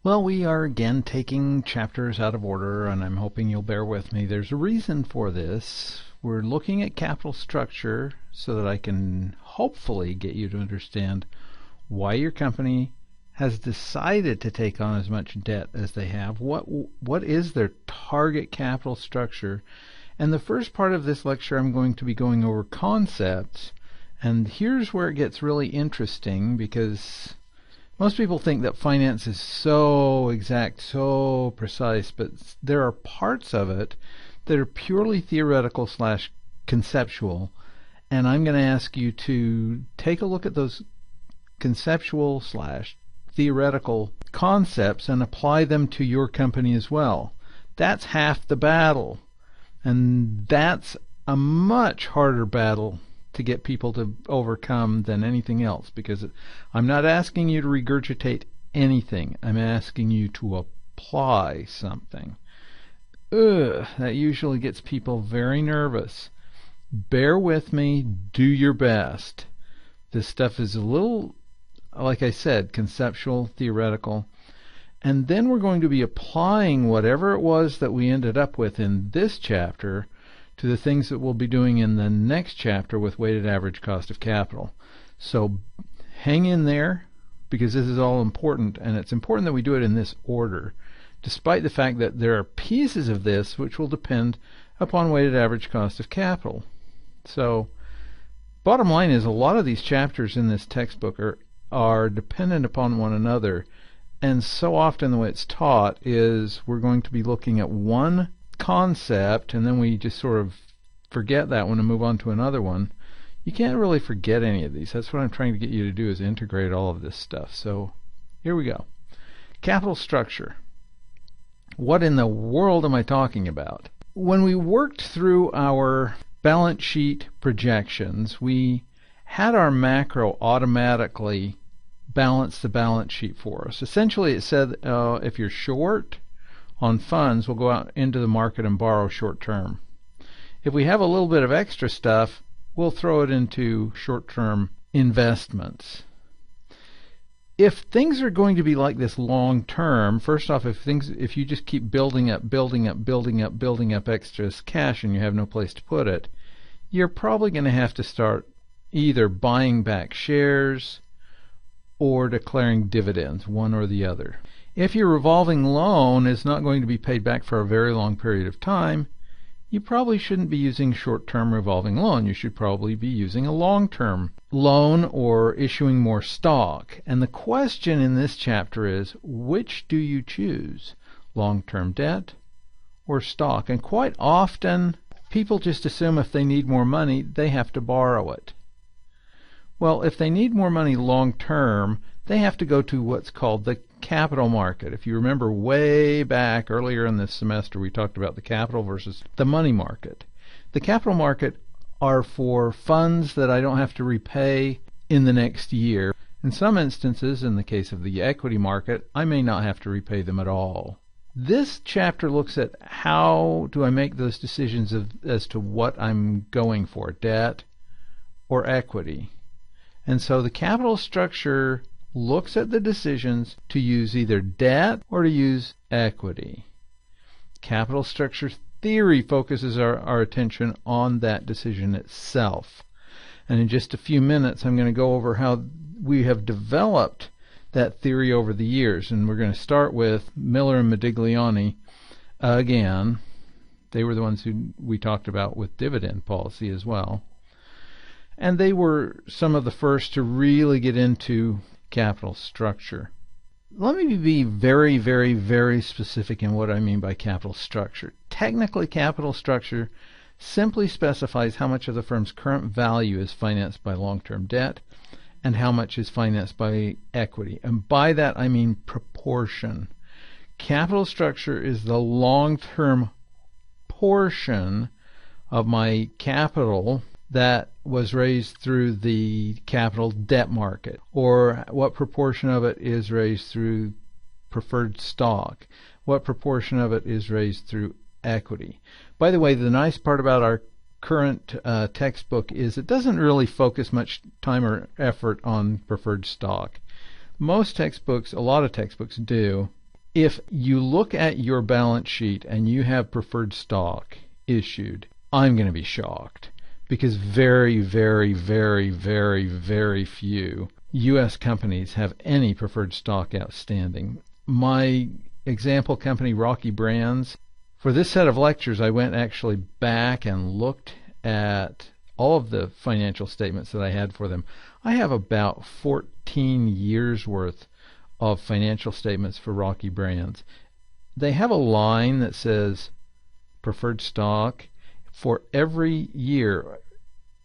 Well, we are again taking chapters out of order, and I'm hoping you'll bear with me. There's a reason for this. We're looking at capital structure so that I can hopefully get you to understand why your company has decided to take on as much debt as they have. What is their target capital structure? And the first part of this lecture, I'm going to be going over concepts. And here's where it gets really interesting, because most people think that finance is so exact, so precise, but there are parts of it that are purely theoretical slash conceptual, and I'm going to ask you to take a look at those conceptual slash theoretical concepts and apply them to your company as well. That's half the battle, and that's a much harder battle to get people to overcome than anything else, because I'm not asking you to regurgitate anything. I'm asking you to apply something. That usually gets people very nervous. Bear with me. Do your best. This stuff is a little, like I said, conceptual, theoretical. And then we're going to be applying whatever it was that we ended up with in this chapter to the things that we'll be doing in the next chapter with weighted average cost of capital. So hang in there, because this is all important, and it's important that we do it in this order, despite the fact that there are pieces of this which will depend upon weighted average cost of capital. So bottom line is, a lot of these chapters in this textbook are dependent upon one another, and so often the way it's taught is we're going to be looking at one concept, and then we just sort of forget that one and move on to another one. You can't really forget any of these. That's what I'm trying to get you to do, is integrate all of this stuff. So here we go. Capital structure. What in the world am I talking about? When we worked through our balance sheet projections, we had our macro automatically balance the balance sheet for us. Essentially, it said if you're short on funds, we'll go out into the market and borrow short term. If we have a little bit of extra stuff, we'll throw it into short-term investments. If things are going to be like this long term, first off, if you just keep building up extra cash and you have no place to put it, you're probably going to have to start either buying back shares or declaring dividends, one or the other. If your revolving loan is not going to be paid back for a very long period of time, you probably shouldn't be using short-term revolving loan. You should probably be using a long-term loan or issuing more stock. And the question in this chapter is, which do you choose? Long-term debt or stock? And quite often, people just assume if they need more money, they have to borrow it. Well, if they need more money long-term, they have to go to what's called the capital market. If you remember way back earlier in this semester, we talked about the capital versus the money market. The capital market are for funds that I don't have to repay in the next year. In some instances, in the case of the equity market, I may not have to repay them at all. This chapter looks at how do I make those decisions as to what I'm going for, debt or equity. And so the capital structure looks at the decisions to use either debt or to use equity. Capital structure theory focuses our attention on that decision itself. And in just a few minutes, I'm going to go over how we have developed that theory over the years. And we're going to start with Miller and Modigliani again. They were the ones who we talked about with dividend policy as well. And they were some of the first to really get into capital structure. Let me be very, very, very specific in what I mean by capital structure. Technically, capital structure simply specifies how much of the firm's current value is financed by long-term debt and how much is financed by equity. And by that I mean proportion. Capital structure is the long-term portion of my capital that was raised through the capital debt market, or what proportion of it is raised through preferred stock, what proportion of it is raised through equity. By the way, the nice part about our current textbook is it doesn't really focus much time or effort on preferred stock. Most textbooks, a lot of textbooks do, If you look at your balance sheet and you have preferred stock issued, I'm going to be shocked, because very, very, very, very, very few U.S. companies have any preferred stock outstanding. My example company, Rocky Brands, for this set of lectures, I went actually back and looked at all of the financial statements that I had for them. I have about 14 years worth of financial statements for Rocky Brands. They have a line that says preferred stock. For every year,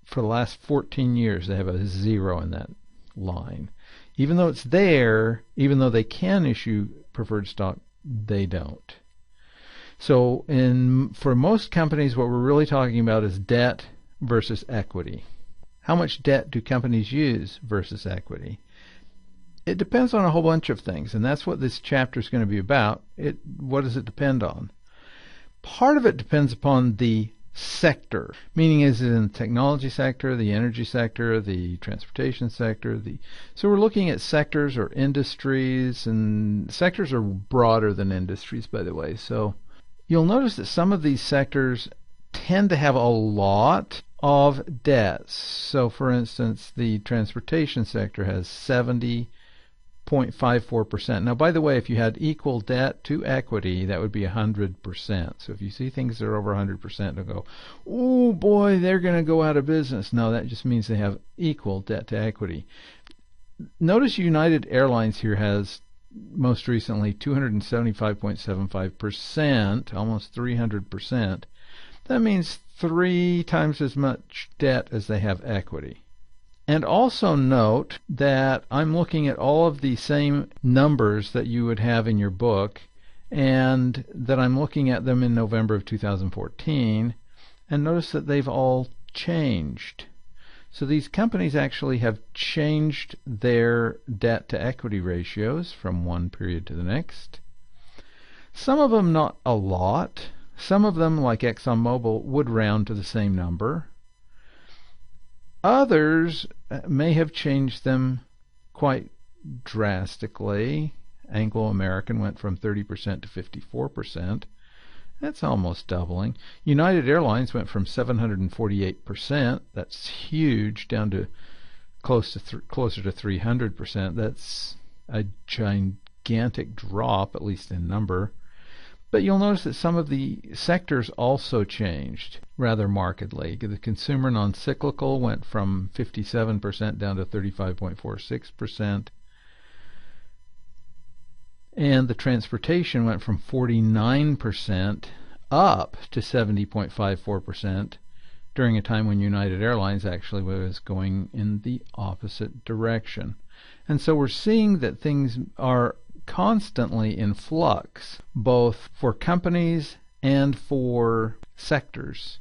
for the last 14 years, they have a 0 in that line. Even though it's there, even though they can issue preferred stock, they don't. So for most companies, what we're really talking about is debt versus equity. How much debt do companies use versus equity? It depends on a whole bunch of things, and that's what this chapter is going to be about. What does it depend on? Part of it depends upon the sector, meaning is it in the technology sector, the energy sector, the transportation sector. So we're looking at sectors or industries, and sectors are broader than industries, by the way. So you'll notice that some of these sectors tend to have a lot of debts. So for instance, the transportation sector has 70.54%. Now, by the way, if you had equal debt to equity, that would be 100%. So if you see things that are over 100%, you'll go, oh boy, they're going to go out of business. No, that just means they have equal debt to equity. Notice United Airlines here has most recently 275.75%, almost 300%. That means 3 times as much debt as they have equity. And also note that I'm looking at all of the same numbers that you would have in your book, and that I'm looking at them in November of 2014, and notice that they've all changed. So these companies actually have changed their debt to equity ratios from one period to the next. Some of them not a lot. Some of them, like ExxonMobil, would round to the same number. Others may have changed them quite drastically. Anglo American went from 30% to 54%. That's almost doubling. United Airlines went from 748%. That's huge, down to closer to 300%. That's a gigantic drop, at least in number. But you'll notice that some of the sectors also changed rather markedly. The consumer non-cyclical went from 57% down to 35.46%. And the transportation went from 49% up to 70.54% during a time when United Airlines actually was going in the opposite direction. And so we're seeing that things are constantly in flux, both for companies and for sectors.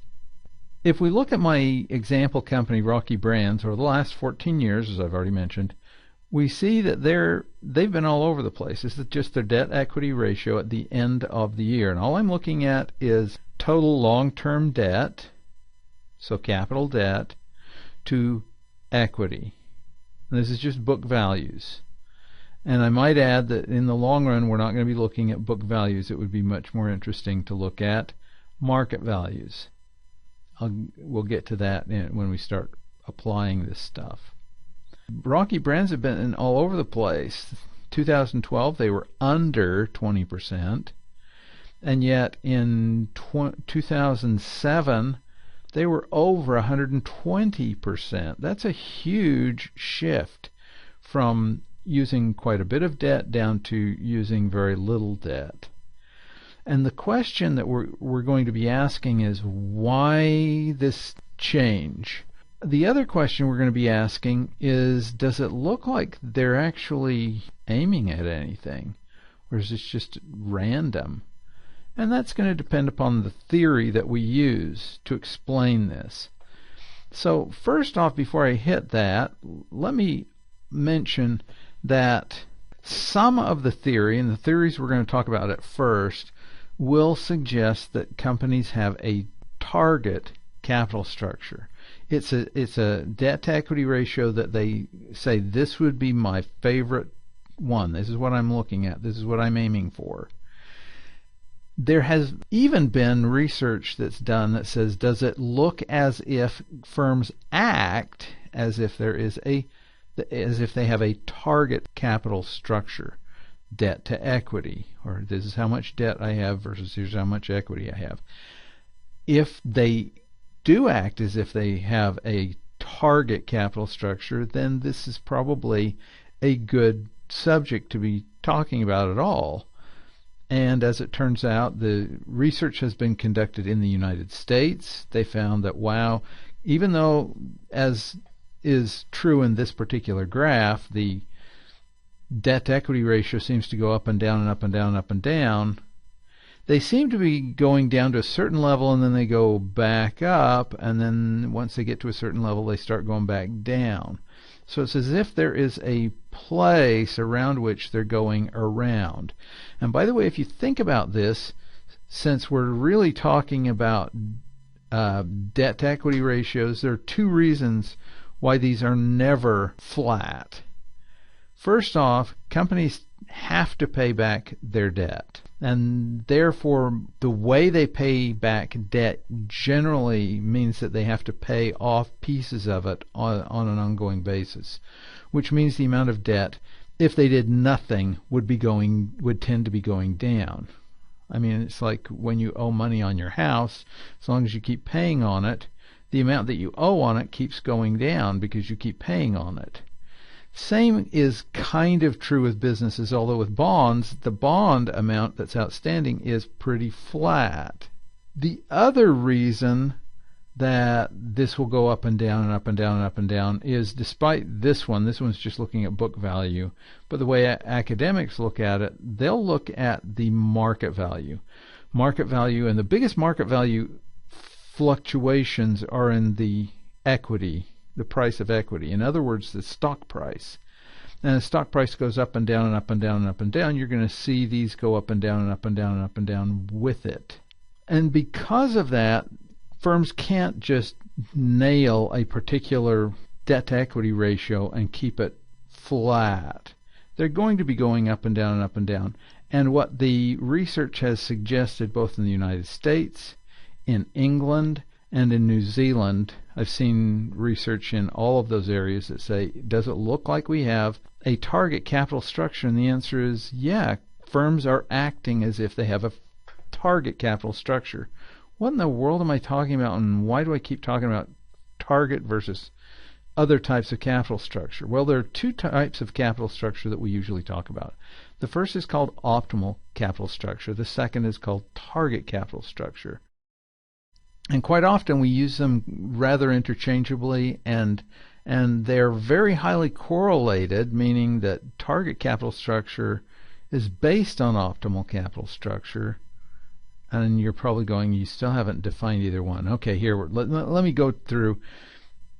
If we look at my example company, Rocky Brands, over the last 14 years, as I've already mentioned, we see that they've been all over the place. This is just their debt equity ratio at the end of the year. And all I'm looking at is total long-term debt, so capital debt, to equity. And this is just book values. And I might add that in the long run, we're not going to be looking at book values. It would be much more interesting to look at market values. We'll get to that when we start applying this stuff. Rocky Brands have been all over the place. 2012, they were under 20%. And yet in 2007, they were over 120%. That's a huge shift from using quite a bit of debt down to using very little debt. And the question that we're going to be asking is, why this change? The other question we're going to be asking is, does it look like they're actually aiming at anything? Or is this just random? And that's going to depend upon the theory that we use to explain this. So first off, before I hit that, let me mention that some of the theory, and the theories we're going to talk about at first, will suggest that companies have a target capital structure. It's a debt to equity ratio that they say, this would be my favorite one. This is what I'm looking at. This is what I'm aiming for. There has even been research that's done that says, does it look as if firms act as if they have a target capital structure, debt to equity, or this is how much debt I have versus here's how much equity I have. If they do act as if they have a target capital structure, then this is probably a good subject to be talking about at all. And as it turns out, the research has been conducted in the United States. They found that, wow, even though, as is true in this particular graph, the debt-to-equity ratio seems to go up and down and up and down and up and down, they seem to be going down to a certain level and then they go back up, and then once they get to a certain level, they start going back down. So it's as if there is a place around which they're going around. And by the way, if you think about this, since we're really talking about debt-to-equity ratios, there are two reasons why these are never flat. First off, companies have to pay back their debt, and therefore the way they pay back debt generally means that they have to pay off pieces of it on an ongoing basis, which means the amount of debt, if they did nothing, would tend to be going down. I mean, it's like when you owe money on your house, as long as you keep paying on it, the amount that you owe on it keeps going down because you keep paying on it. Same is kind of true with businesses, although with bonds, the bond amount that's outstanding is pretty flat. The other reason that this will go up and down and up and down and up and down is, despite this one's just looking at book value, but the way academics look at it, they'll look at the market value. Market value, and the biggest market value fluctuations are in the equity, the price of equity. In other words, the stock price. And the stock price goes up and down and up and down and up and down. You're going to see these go up and down and up and down and up and down with it. And because of that, firms can't just nail a particular debt-to-equity ratio and keep it flat. They're going to be going up and down and up and down. And what the research has suggested, both in the United States, in England, and in New Zealand, I've seen research in all of those areas that say, does it look like we have a target capital structure? And the answer is, yeah, firms are acting as if they have a target capital structure. What in the world am I talking about, and why do I keep talking about target versus other types of capital structure? Well, there are two types of capital structure that we usually talk about. The first is called optimal capital structure. The second is called target capital structure. And quite often we use them rather interchangeably, and they're very highly correlated, meaning that target capital structure is based on optimal capital structure. And you're probably going, you still haven't defined either one. Okay, here, let me go through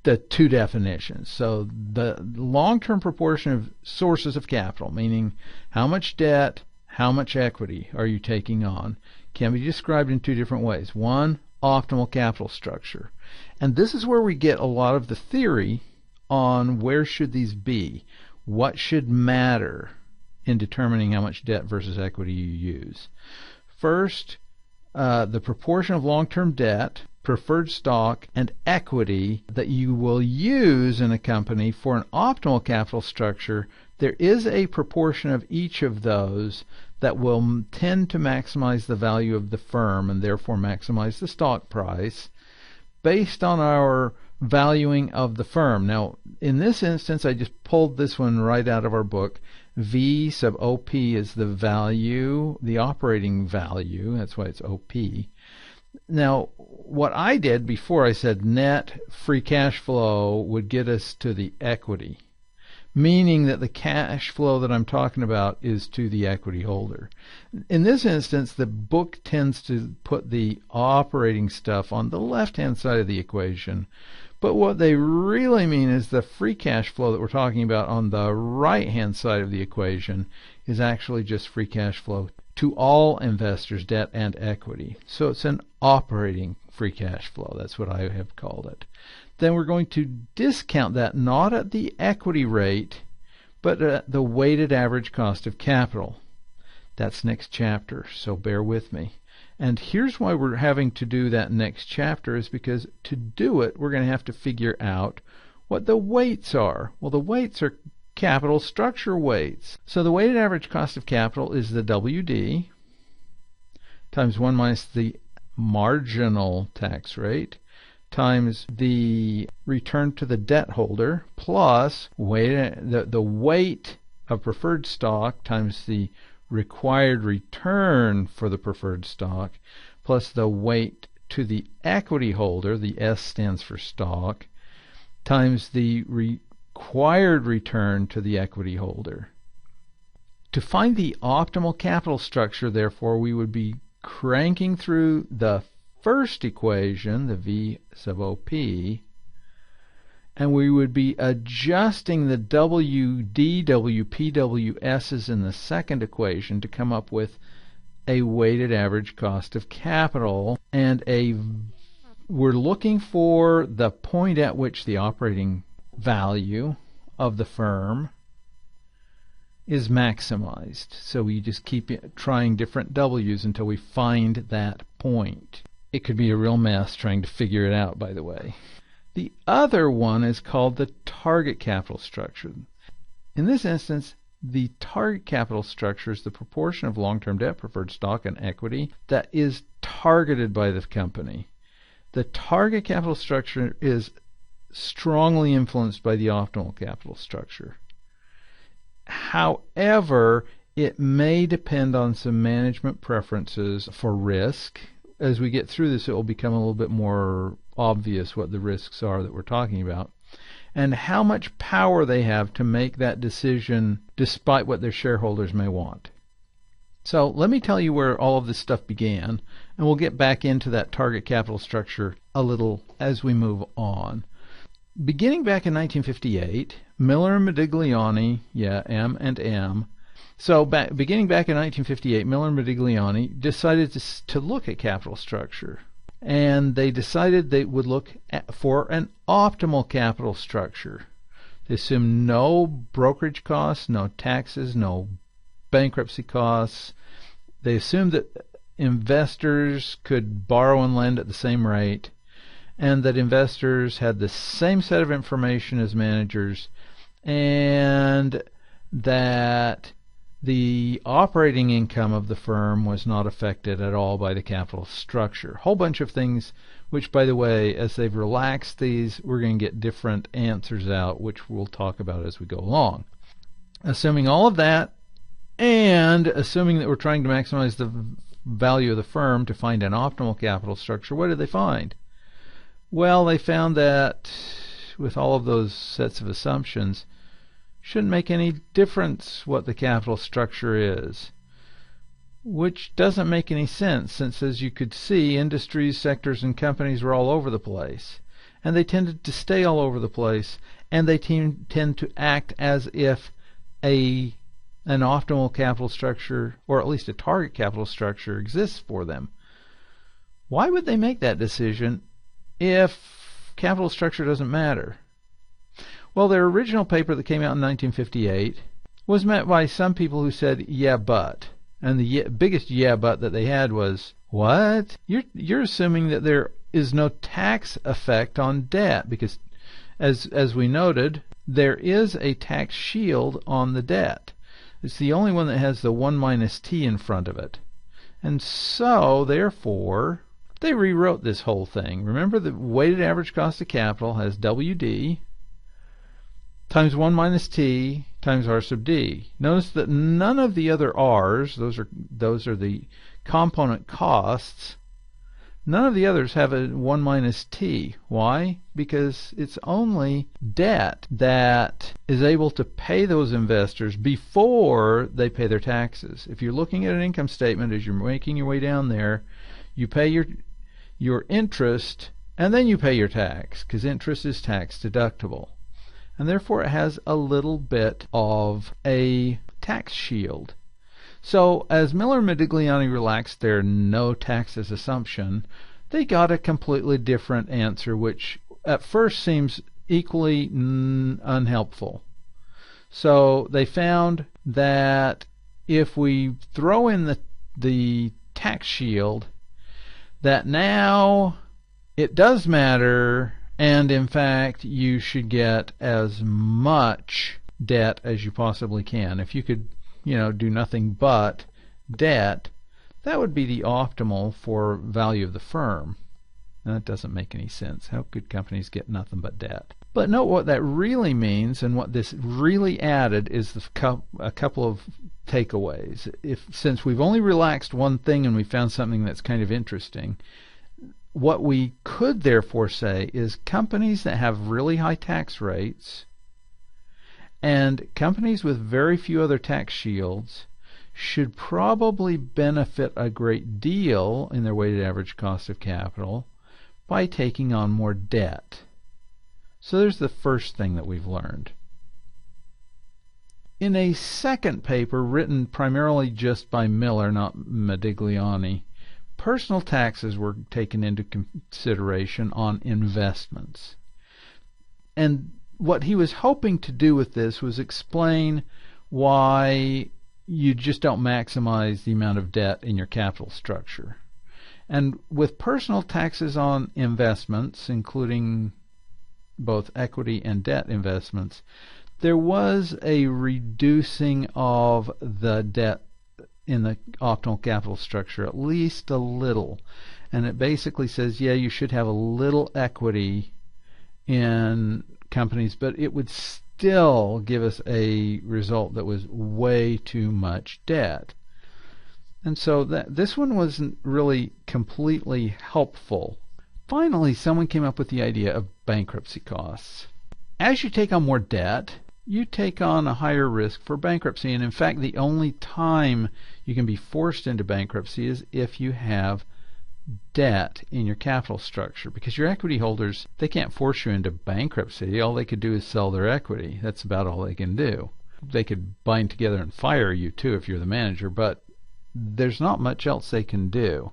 the two definitions. So the long-term proportion of sources of capital, meaning how much debt, how much equity are you taking on, can be described in two different ways. One, optimal capital structure. And this is where we get a lot of the theory on where should these be, what should matter in determining how much debt versus equity you use. First, the proportion of long-term debt, preferred stock, and equity that you will use in a company for an optimal capital structure. There is a proportion of each of those that will tend to maximize the value of the firm and therefore maximize the stock price based on our valuing of the firm. Now, in this instance, I just pulled this one right out of our book. V sub OP is the value, the operating value. That's why it's OP. Now, what I did before, I said net free cash flow would get us to the equity, meaning that the cash flow that I'm talking about is to the equity holder. In this instance, the book tends to put the operating stuff on the left-hand side of the equation, but what they really mean is the free cash flow that we're talking about on the right-hand side of the equation is actually just free cash flow to all investors, debt and equity. So it's an operating free cash flow. That's what I have called it. Then we're going to discount that not at the equity rate, but the weighted average cost of capital. That's next chapter, so bear with me. And here's why we're having to do that next chapter, is because to do it, we're going to have to figure out what the weights are. Well, the weights are capital structure weights. So the weighted average cost of capital is the WD times 1 minus the marginal tax rate times the return to the debt holder plus the weight of preferred stock times the required return for the preferred stock plus the weight to the equity holder, the S stands for stock, times the required return to the equity holder. To find the optimal capital structure, therefore, we would be cranking through the first equation, the V sub OP, and we would be adjusting the WD, WP, WS's in the second equation to come up with a weighted average cost of capital, and we're looking for the point at which the operating value of the firm is maximized. So we just keep trying different W's until we find that point. It could be a real mess trying to figure it out, by the way. The other one is called the target capital structure. In this instance, the target capital structure is the proportion of long-term debt, preferred stock, and equity that is targeted by the company. The target capital structure is strongly influenced by the optimal capital structure. However, it may depend on some management preferences for risk. As we get through this, it will become a little bit more obvious what the risks are that we're talking about, and how much power they have to make that decision despite what their shareholders may want. So let me tell you where all of this stuff began, and we'll get back into that target capital structure a little as we move on. Beginning back in 1958, Miller and Modigliani, M&M. So beginning back in 1958, Miller and Modigliani decided to look at capital structure. And they decided they would look for an optimal capital structure. They assumed no brokerage costs, no taxes, no bankruptcy costs. They assumed that investors could borrow and lend at the same rate, and that investors had the same set of information as managers, and that the operating income of the firm was not affected at all by the capital structure. A whole bunch of things which, by the way, as they've relaxed these, we're going to get different answers out, which we'll talk about as we go along. Assuming all of that, and assuming that we're trying to maximize the value of the firm to find an optimal capital structure, what did they find? Well, they found that with all of those sets of assumptions, shouldn't make any difference what the capital structure is, which doesn't make any sense, since, as you could see, industries, sectors, and companies were all over the place, and they tended to stay all over the place, and they tend to act as if an optimal capital structure, or at least a target capital structure, exists for them. Why would they make that decision if capital structure doesn't matter? Well, their original paper that came out in 1958 was met by some people who said, yeah, but. And the biggest yeah, but that they had was, what? You're assuming that there is no tax effect on debt, because as we noted, there is a tax shield on the debt. It's the only one that has the 1 minus t in front of it. And so, therefore, they rewrote this whole thing. Remember, the weighted average cost of capital has WD times 1 minus t times r sub d. Notice that none of the other r's, those are the component costs, none of the others have a 1 minus t. Why? Because it's only debt that is able to pay those investors before they pay their taxes. If you're looking at an income statement as you're making your way down there, you pay your interest and then you pay your tax, because interest is tax deductible. And therefore it has a little bit of a tax shield. So as Miller and Modigliani relaxed their no taxes assumption, they got a completely different answer, which at first seems equally unhelpful. So they found that if we throw in the tax shield, that now it does matter, and in fact you should get as much debt as you possibly can. If you could, do nothing but debt, that would be the optimal for value of the firm. And that doesn't make any sense. How could companies get nothing but debt? But note what that really means, and what this really added is a couple of takeaways. Since we've only relaxed one thing and we found something that's kind of interesting, what we could therefore say is companies that have really high tax rates and companies with very few other tax shields should probably benefit a great deal in their weighted average cost of capital by taking on more debt. So there's the first thing that we've learned. In a second paper written primarily just by Miller, not Modigliani, personal taxes were taken into consideration on investments. And what he was hoping to do with this was explain why you just don't maximize the amount of debt in your capital structure. And with personal taxes on investments, including both equity and debt investments, there was a reducing of the debt in the optimal capital structure, at least a little. And it basically says, yeah, you should have a little equity in companies, but it would still give us a result that was way too much debt. And so this one wasn't really completely helpful. Finally, someone came up with the idea of bankruptcy costs. As you take on more debt, you take on a higher risk for bankruptcy. And in fact, the only time you can be forced into bankruptcy is if you have debt in your capital structure, because your equity holders, they can't force you into bankruptcy. All they could do is sell their equity. That's about all they can do. They could bind together and fire you too if you're the manager, but there's not much else they can do.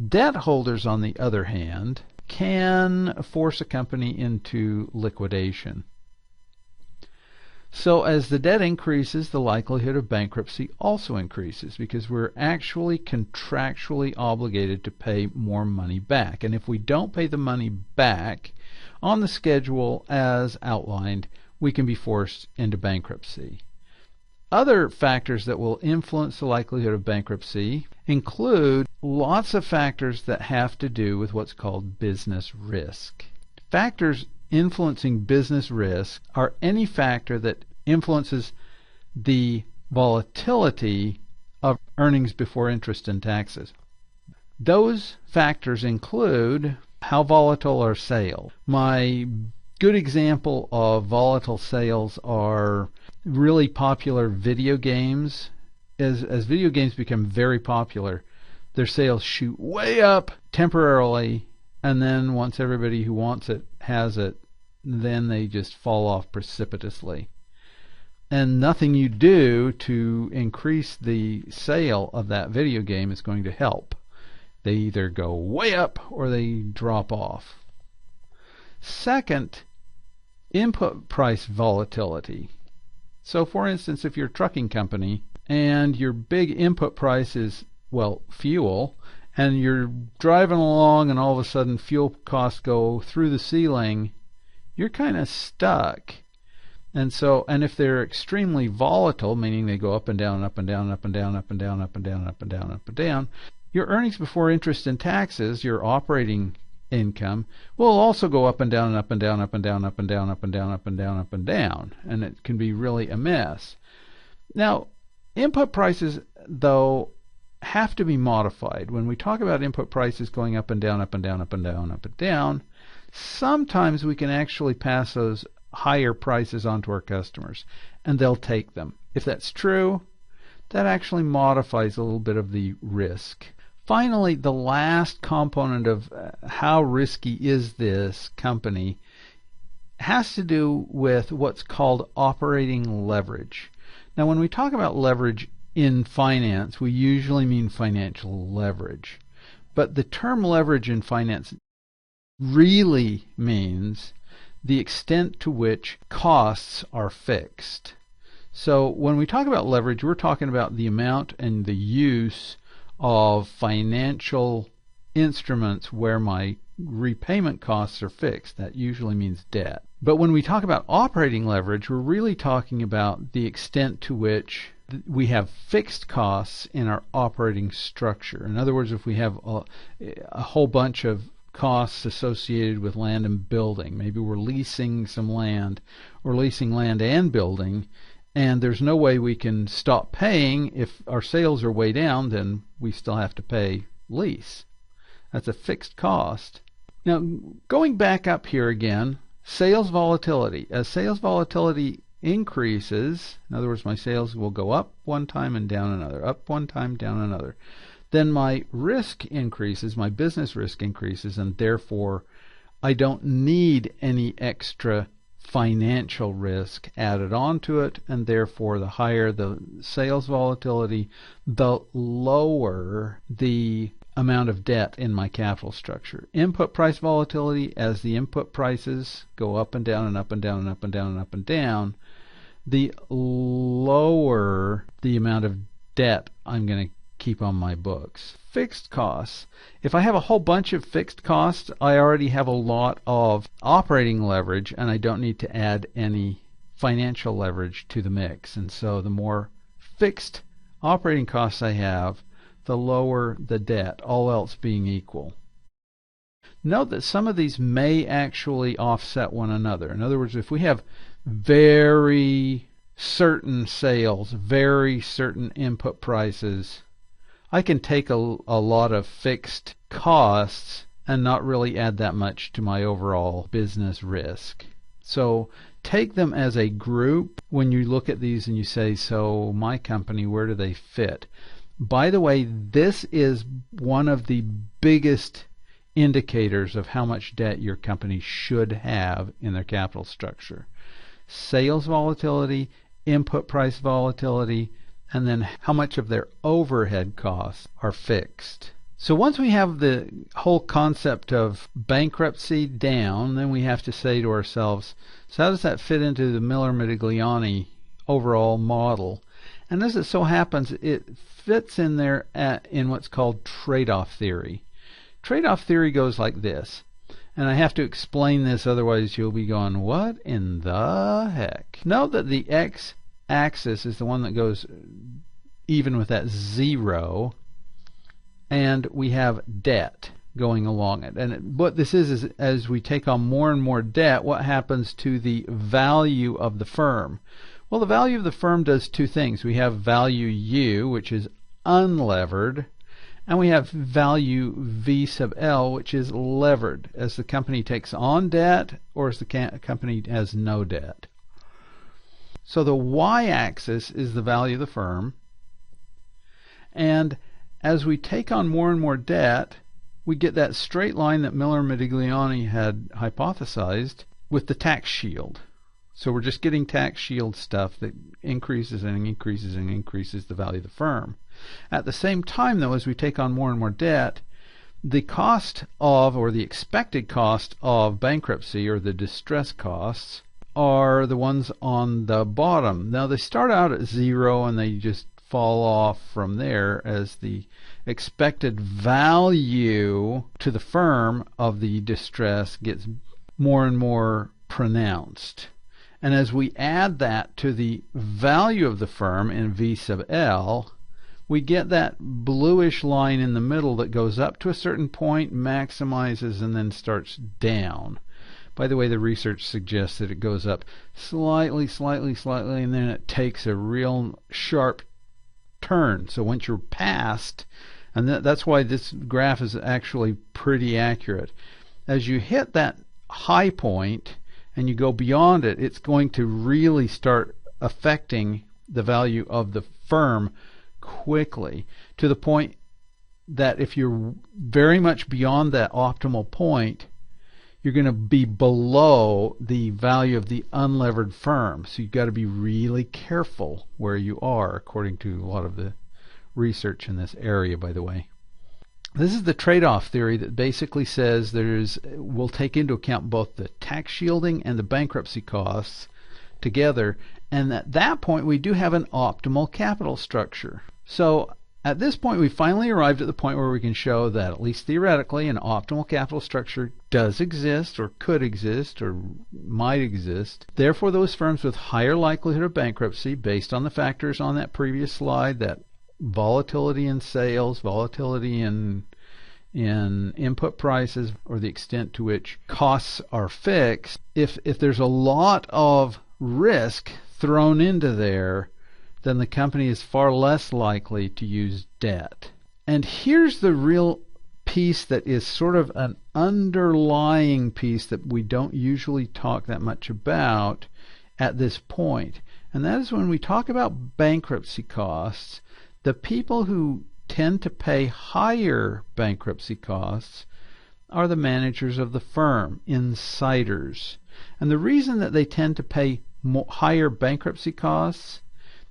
Debt holders, on the other hand, can force a company into liquidation. So as the debt increases, the likelihood of bankruptcy also increases, because we're actually contractually obligated to pay more money back. And if we don't pay the money back on the schedule as outlined, we can be forced into bankruptcy. Other factors that will influence the likelihood of bankruptcy include lots of factors that have to do with what's called business risk. Factors influencing business risk are any factor that influences the volatility of earnings before interest and taxes. Those factors include how volatile are sales. My good example of volatile sales are really popular video games. As video games become very popular, their sales shoot way up temporarily, and then once everybody who wants it has it, then they just fall off precipitously. And nothing you do to increase the sale of that video game is going to help. They either go way up or they drop off. Second, input price volatility. So for instance, if you're a trucking company and your big input price is, well, fuel, and you're driving along and all of a sudden fuel costs go through the ceiling, you're kind of stuck. And if they're extremely volatile, meaning they go up and down, up and down, up and down, up and down, up and down, up and down, up and down, your earnings before interest and taxes, your operating income, will also go up and down and up and down, up and down, up and down, up and down, up and down, up and down, and it can be really a mess. Now, input prices, though, have to be modified. When we talk about input prices going up and down, up and down, up and down, up and down, sometimes we can actually pass those higher prices on to our customers, and they'll take them. If that's true, that actually modifies a little bit of the risk. Finally, the last component of how risky is this company has to do with what's called operating leverage. Now, when we talk about leverage in finance, we usually mean financial leverage. But the term leverage in finance really means the extent to which costs are fixed. So when we talk about leverage, we're talking about the amount and the use of financial instruments where my repayment costs are fixed. That usually means debt. But when we talk about operating leverage, we're really talking about the extent to which we have fixed costs in our operating structure. In other words, if we have a whole bunch of costs associated with land and building, maybe we're leasing some land or leasing land and building, and there's no way we can stop paying. If our sales are way down, then we still have to pay lease. That's a fixed cost. Now, going back up here again, sales volatility. As sales volatility increases, in other words, my sales will go up one time and down another, up one time, down another. Then my risk increases, my business risk increases, and therefore I don't need any extra financial risk added onto it, and therefore the higher the sales volatility, the lower the amount of debt in my capital structure. Input price volatility, as the input prices go up and down and up and down and up and down and up and down, the lower the amount of debt I'm going to keep on my books. Fixed costs. If I have a whole bunch of fixed costs, I already have a lot of operating leverage, and I don't need to add any financial leverage to the mix. And so the more fixed operating costs I have, the lower the debt, all else being equal. Note that some of these may actually offset one another. In other words, if we have very certain sales, very certain input prices, I can take a lot of fixed costs and not really add that much to my overall business risk. So take them as a group when you look at these and you say, so my company, where do they fit? By the way, this is one of the biggest indicators of how much debt your company should have in their capital structure. Sales volatility, input price volatility, and then how much of their overhead costs are fixed. So once we have the whole concept of bankruptcy down, then we have to say to ourselves, so how does that fit into the Miller-Modigliani overall model? And as it so happens, it fits in there in what's called trade-off theory. Trade-off theory goes like this, and I have to explain this, otherwise you'll be going, what in the heck? Note that the x-axis is the one that goes even with that 0, and we have debt going along it. And what this is as we take on more and more debt, what happens to the value of the firm? Well, the value of the firm does two things. We have value U, which is unlevered, and we have value V sub L, which is levered, as the company takes on debt or as the company has no debt. So the y-axis is the value of the firm, and as we take on more and more debt, we get that straight line that Miller-Modigliani had hypothesized with the tax shield. So we're just getting tax shield stuff that increases and increases and increases the value of the firm. At the same time, though, as we take on more and more debt, the cost of, or the expected cost of bankruptcy, or the distress costs, are the ones on the bottom. Now they start out at 0 and they just fall off from there as the expected value to the firm of the distress gets more and more pronounced. And as we add that to the value of the firm in V sub L, we get that bluish line in the middle that goes up to a certain point, maximizes, and then starts down. By the way, the research suggests that it goes up slightly, and then it takes a real sharp turn. So once you're past, and that's why this graph is actually pretty accurate. As you hit that high point and you go beyond it, it's going to really start affecting the value of the firm quickly, to the point that if you're very much beyond that optimal point, you're going to be below the value of the unlevered firm. So you've got to be really careful where you are, according to a lot of the research in this area, by the way. This is the trade-off theory that basically says we'll take into account both the tax shielding and the bankruptcy costs together, And at that point, we do have an optimal capital structure. So at this point, we finally arrived at the point where we can show that, at least theoretically, an optimal capital structure does exist, or could exist, or might exist. Therefore, those firms with higher likelihood of bankruptcy, based on the factors on that previous slide, that volatility in sales, volatility in input prices, or the extent to which costs are fixed, if there's a lot of risk thrown into there, then the company is far less likely to use debt. And here's the real piece that is sort of an underlying piece that we don't usually talk that much about at this point. And that is when we talk about bankruptcy costs, the people who tend to pay higher bankruptcy costs are the managers of the firm, insiders. And the reason that they tend to pay higher bankruptcy costs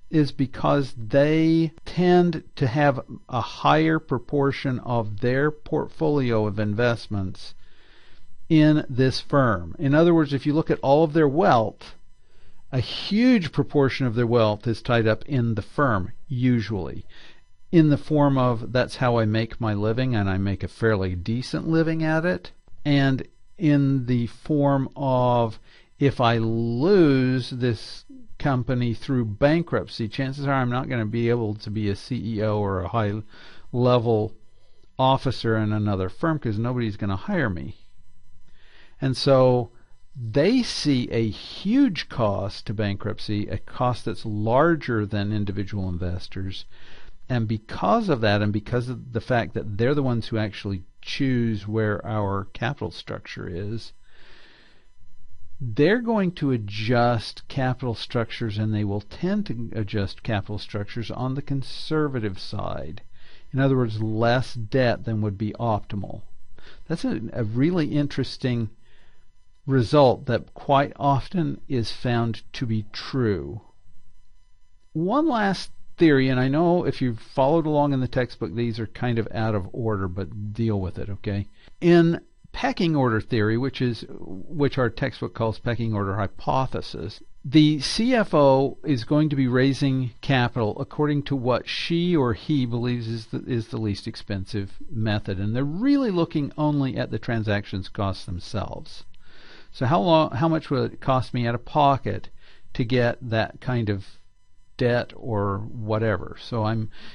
is because they tend to have a higher proportion of their portfolio of investments in this firm. In other words, if you look at all of their wealth, a huge proportion of their wealth is tied up in the firm, usually, in the form of, that's how I make my living, and I make a fairly decent living at it, and in the form of, if I lose this company through bankruptcy, chances are I'm not going to be able to be a CEO or a high-level officer in another firm because nobody's going to hire me. And so they see a huge cost to bankruptcy, a cost that's larger than individual investors. And because of that, and because of the fact that they're the ones who actually choose where our capital structure is, they're going to adjust capital structures, and they will tend to adjust capital structures on the conservative side. In other words, less debt than would be optimal. That's a really interesting result that quite often is found to be true. One last theory, and I know if you've followed along in the textbook, these are kind of out of order, but deal with it, okay? In pecking order theory, which our textbook calls pecking order hypothesis, the CFO is going to be raising capital according to what she or he believes is the least expensive method, and they're really looking only at the transactions costs themselves. So how much will it cost me out of pocket to get that kind of debt or whatever? So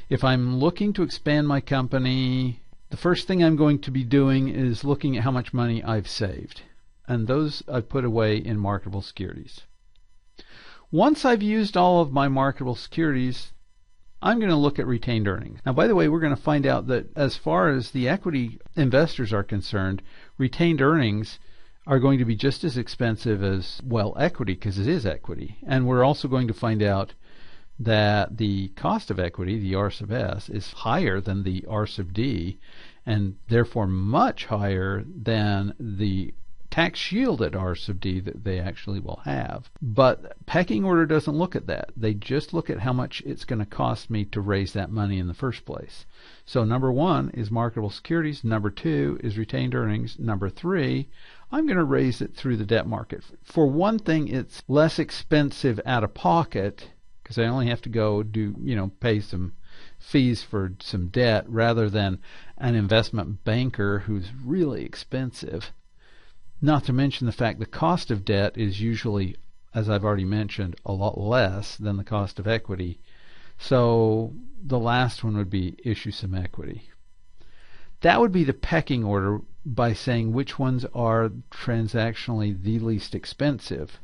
if I'm looking to expand my company, the first thing I'm going to be doing is looking at how much money I've saved. And those I've put away in marketable securities. Once I've used all of my marketable securities, I'm going to look at retained earnings. Now, by the way, we're going to find out that as far as the equity investors are concerned, retained earnings are going to be just as expensive as, well, equity, because it is equity. And we're also going to find out that the cost of equity, the R sub S, is higher than the R sub D, and therefore much higher than the tax shielded R sub D that they actually will have. But pecking order doesn't look at that. They just look at how much it's going to cost me to raise that money in the first place. So number one is marketable securities. Number two is retained earnings. Number three, I'm going to raise it through the debt market. For one thing, it's less expensive out of pocket because I only have to go pay some fees for some debt rather than an investment banker who's really expensive. Not to mention the fact the cost of debt is usually, as I've already mentioned, a lot less than the cost of equity. So the last one would be issue some equity. That would be the pecking order by saying which ones are transactionally the least expensive.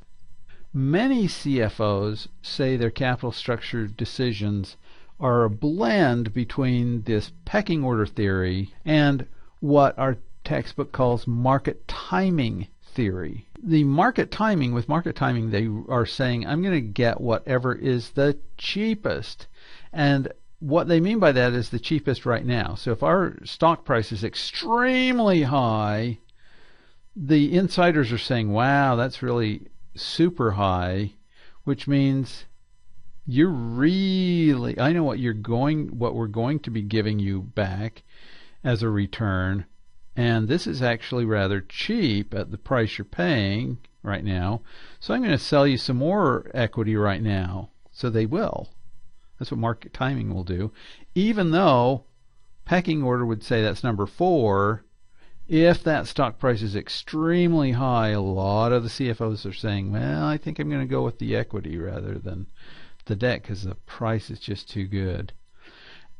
Many CFOs say their capital structure decisions are a blend between this pecking order theory and what our textbook calls market timing theory. With market timing, they are saying, I'm going to get whatever is the cheapest. And what they mean by that is the cheapest right now. So if our stock price is extremely high, the insiders are saying, wow, that's really super high, which means I know what we're going to be giving you back as a return, and this is actually rather cheap at the price you're paying, right now, so I'm going to sell you some more equity right now. So they will. That's what market timing will do. Even though pecking order would say that's number 4, if that stock price is extremely high, a lot of the CFOs are saying, well, I think I'm going to go with the equity rather than the debt because the price is just too good.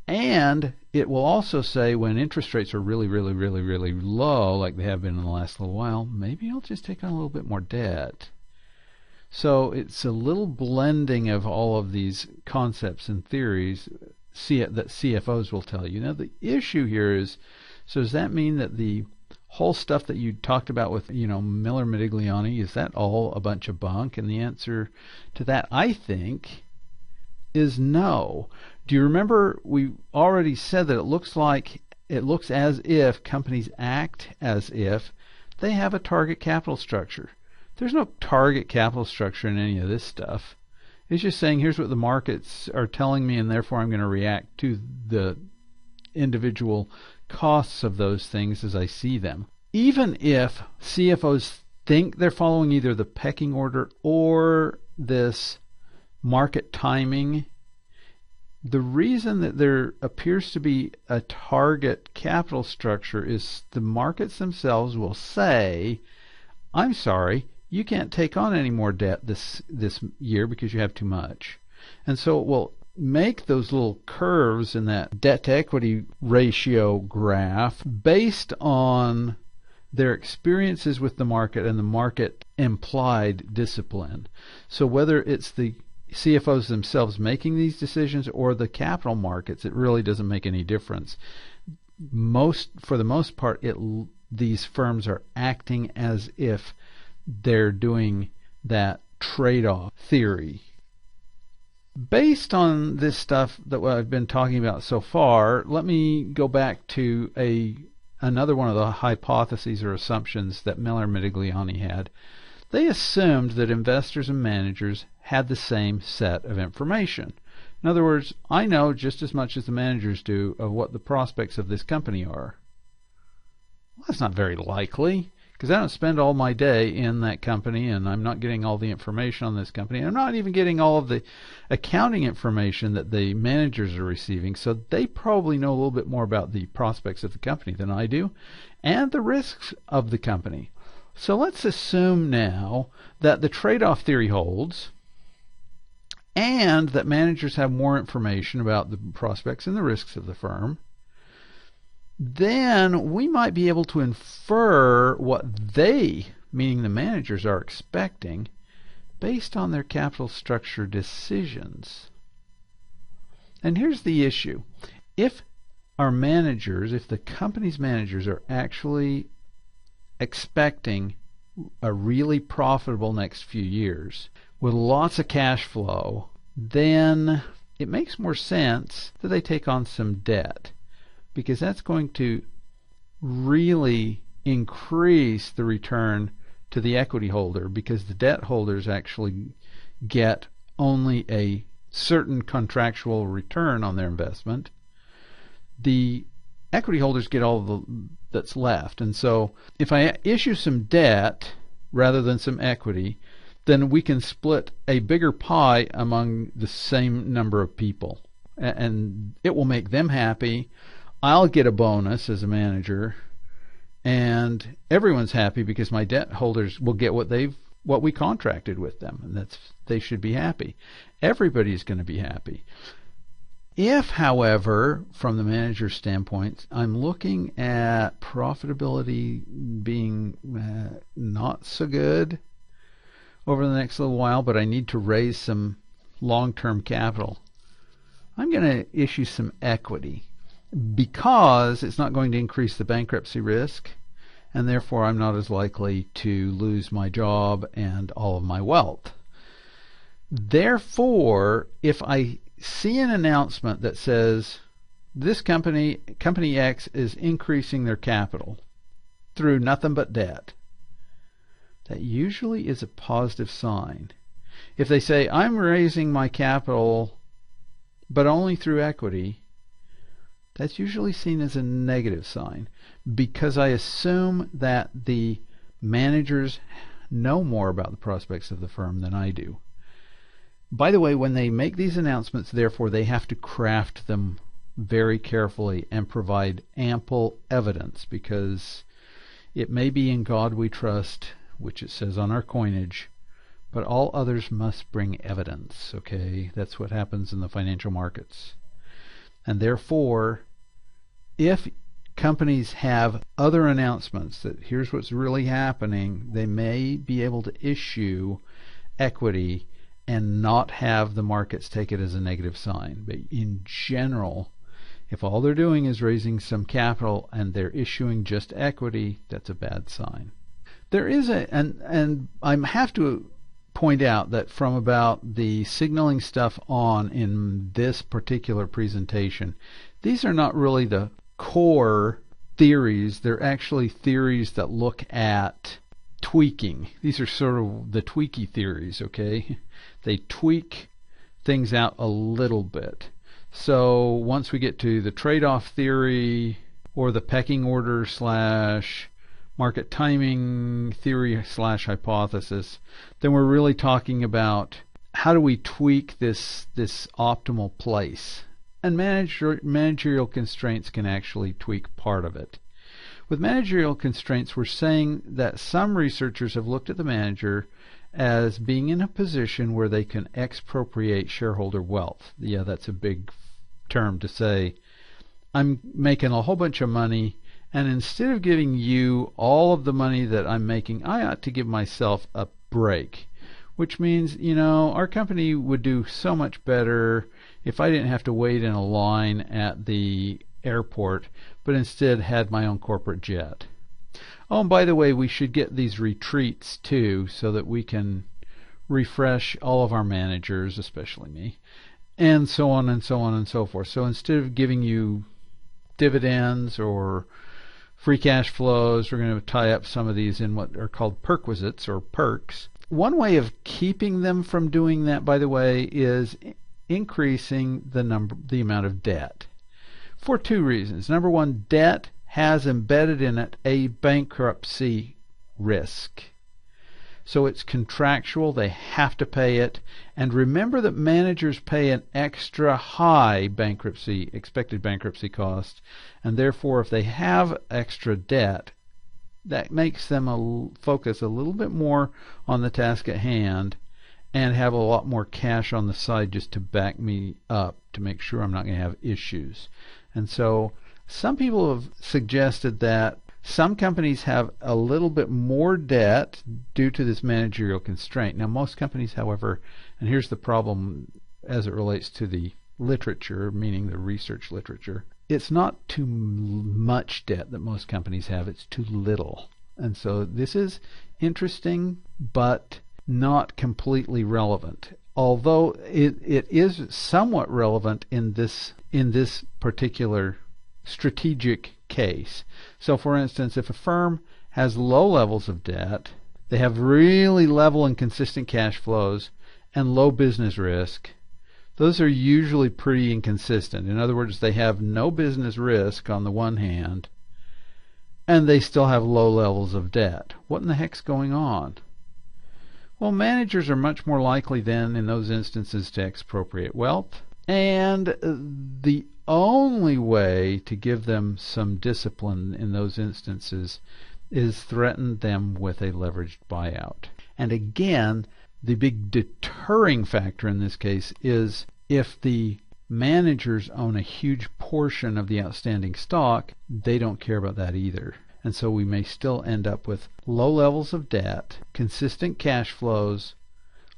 And it will also say when interest rates are really, really, really, really low, like they have been in the last little while, maybe I'll just take on a little bit more debt. So it's a little blending of all of these concepts and theories that CFOs will tell you. Now the issue here is, so does that mean that the whole stuff that you talked about with, Miller Modigliani, is that all a bunch of bunk? And the answer to that, I think, is no. Do you remember we already said that it looks as if companies act as if they have a target capital structure. There's no target capital structure in any of this stuff. It's just saying here's what the markets are telling me, and therefore I'm going to react to the individual costs of those things as I see them. Even if CFOs think they're following either the pecking order or this market timing, the reason that there appears to be a target capital structure is the markets themselves will say, I'm sorry, you can't take on any more debt this year because you have too much. And so it will make those little curves in that debt to equity ratio graph based on their experiences with the market and the market implied discipline. So whether it's the CFOs themselves making these decisions or the capital markets, it really doesn't make any difference. For the most part, these firms are acting as if they're doing that trade-off theory. Based on this stuff that I've been talking about so far, let me go back to another one of the hypotheses or assumptions that Miller Modigliani had. They assumed that investors and managers had the same set of information. In other words, I know just as much as the managers do of what the prospects of this company are. Well, that's not very likely, because I don't spend all my day in that company, and I'm not getting all the information on this company. I'm not even getting all of the accounting information that the managers are receiving, so they probably know a little bit more about the prospects of the company than I do, and the risks of the company. So let's assume now that the trade-off theory holds, and that managers have more information about the prospects and the risks of the firm. Then we might be able to infer what they, meaning the managers, are expecting based on their capital structure decisions. And here's the issue. If the company's managers are actually expecting a really profitable next few years with lots of cash flow, then it makes more sense that they take on some debt, because that's going to really increase the return to the equity holder, because the debt holders actually get only a certain contractual return on their investment. The equity holders get all that's left. And so if I issue some debt rather than some equity, then we can split a bigger pie among the same number of people. And it will make them happy. I'll get a bonus as a manager, and everyone's happy because my debt holders will get what we contracted with them, and they should be happy. Everybody's going to be happy. If, however, from the manager's standpoint, I'm looking at profitability being not so good over the next little while, but I need to raise some long-term capital, I'm going to issue some equity, because it's not going to increase the bankruptcy risk, and therefore I'm not as likely to lose my job and all of my wealth. Therefore, if I see an announcement that says this company X, is increasing their capital through nothing but debt, that usually is a positive sign. If they say I'm raising my capital but only through equity, that's usually seen as a negative sign, because I assume that the managers know more about the prospects of the firm than I do. By the way, when they make these announcements, therefore, they have to craft them very carefully and provide ample evidence, because it may be in God we trust, which it says on our coinage, but all others must bring evidence, okay? That's what happens in the financial markets. And therefore, if companies have other announcements that here's what's really happening, they may be able to issue equity and not have the markets take it as a negative sign. But in general, if all they're doing is raising some capital and they're issuing just equity, that's a bad sign. There is and I have to point out that from about the signaling stuff on in this particular presentation, these are not really the core theories. They're actually theories that look at tweaking. These are sort of the tweaky theories, okay? They tweak things out a little bit. So once we get to the trade-off theory or the pecking order / market timing theory / hypothesis, then we're really talking about how do we tweak this optimal place. And managerial constraints can actually tweak part of it. With managerial constraints, we're saying that some researchers have looked at the manager as being in a position where they can expropriate shareholder wealth. Yeah, that's a big term to say. I'm making a whole bunch of money, and instead of giving you all of the money that I'm making, I ought to give myself a break. Which means, our company would do so much better if I didn't have to wait in a line at the airport, but instead had my own corporate jet. Oh, and by the way, we should get these retreats too, so that we can refresh all of our managers, especially me, and so on and so on and so forth. So instead of giving you dividends or free cash flows, we're going to tie up some of these in what are called perquisites or perks. One way of keeping them from doing that, by the way, is increasing the amount of debt for two reasons. Number one, debt has embedded in it a bankruptcy risk. So it's contractual, they have to pay it. And remember that managers pay an extra high expected bankruptcy cost, and therefore if they have extra debt, that makes them focus a little bit more on the task at hand and have a lot more cash on the side just to back me up to make sure I'm not going to have issues. And so some people have suggested that some companies have a little bit more debt due to this managerial constraint. Now most companies, however, and here's the problem as it relates to the literature, meaning the research literature, it's not too much debt that most companies have, it's too little. And so this is interesting, but not completely relevant. Although it is somewhat relevant in this particular strategic case. So for instance, if a firm has low levels of debt, they have really level and consistent cash flows, and low business risk, those are usually pretty inconsistent. In other words, they have no business risk on the one hand, and they still have low levels of debt. What in the heck's going on? Well, managers are much more likely then in those instances to expropriate wealth, and the only way to give them some discipline in those instances is threaten them with a leveraged buyout. And again, the big deterring factor in this case is if the managers own a huge portion of the outstanding stock, they don't care about that either. And so we may still end up with low levels of debt, consistent cash flows,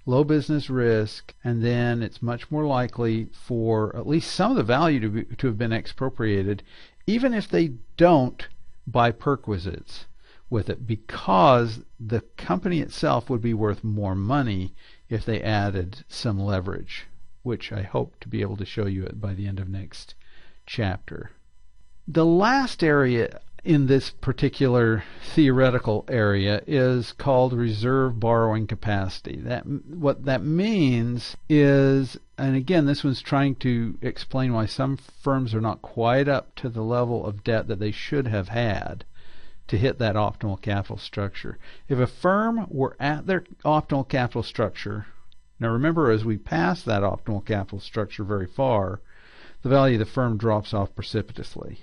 low business risk, and then it's much more likely for at least some of the value to have been expropriated, even if they don't buy perquisites with it, because the company itself would be worth more money if they added some leverage, which I hope to be able to show you by the end of next chapter. The last area in this particular theoretical area is called reserve borrowing capacity. What that means is, and again this one's trying to explain why some firms are not quite up to the level of debt that they should have had. to hit that optimal capital structure. If a firm were at their optimal capital structure, now remember, as we pass that optimal capital structure very far, the value of the firm drops off precipitously.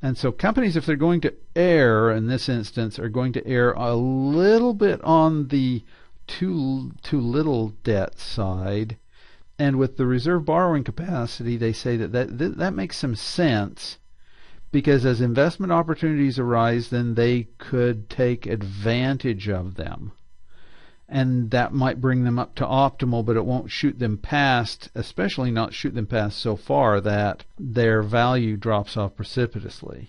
And so companies, if they're going to err, in this instance, are going to err a little bit on the too little debt side. And with the reserve borrowing capacity, they say that makes some sense, because as investment opportunities arise, then they could take advantage of them. And that might bring them up to optimal, but it won't shoot them past, especially not shoot them past so far that their value drops off precipitously.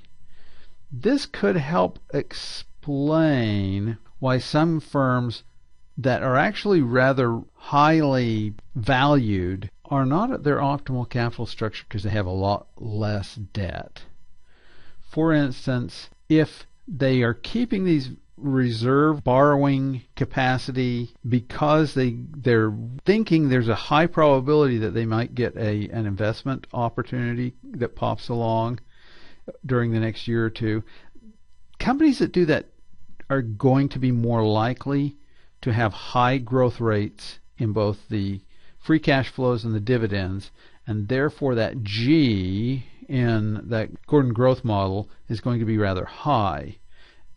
This could help explain why some firms that are actually rather highly valued are not at their optimal capital structure because they have a lot less debt. For instance, if they are keeping these reserve borrowing capacity because they're thinking there's a high probability that they might get an investment opportunity that pops along during the next year or two, companies that do that are going to be more likely to have high growth rates in both the free cash flows and the dividends, and therefore that G in that Gordon growth model is going to be rather high.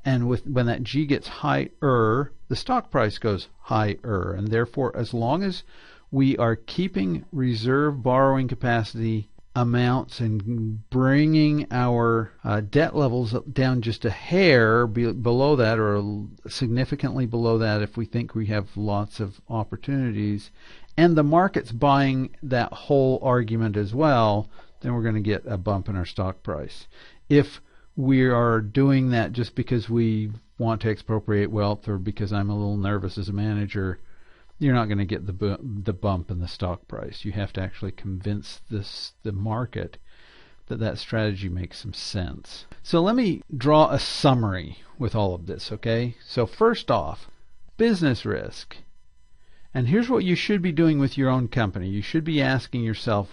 And when that G gets higher, the stock price goes higher. And therefore, as long as we are keeping reserve borrowing capacity amounts and bringing our debt levels down just a hair below that, or significantly below that if we think we have lots of opportunities, and the market's buying that whole argument as well, then we're going to get a bump in our stock price. If we are doing that just because we want to expropriate wealth or because I'm a little nervous as a manager, you're not going to get the bump in the stock price. You have to actually convince the market that strategy makes some sense. So let me draw a summary with all of this, okay? So first off, business risk. And here's what you should be doing with your own company. You should be asking yourself,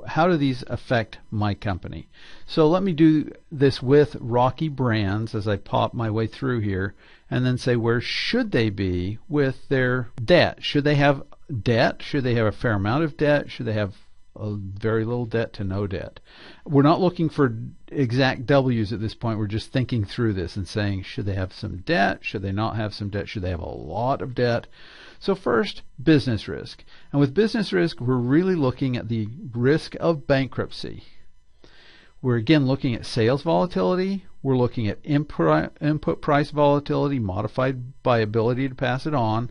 how do these affect my company? So let me do this with Rocky Brands as I pop my way through here, and then say, where should they be with their debt? Should they have debt? Should they have a fair amount of debt? Should they have a very little debt to no debt? We're not looking for exact W's at this point. We're just thinking through this and saying, should they have some debt? Should they not have some debt? Should they have a lot of debt? So first, business risk. And with business risk, we're really looking at the risk of bankruptcy. We're again looking at sales volatility. We're looking at input price volatility modified by ability to pass it on,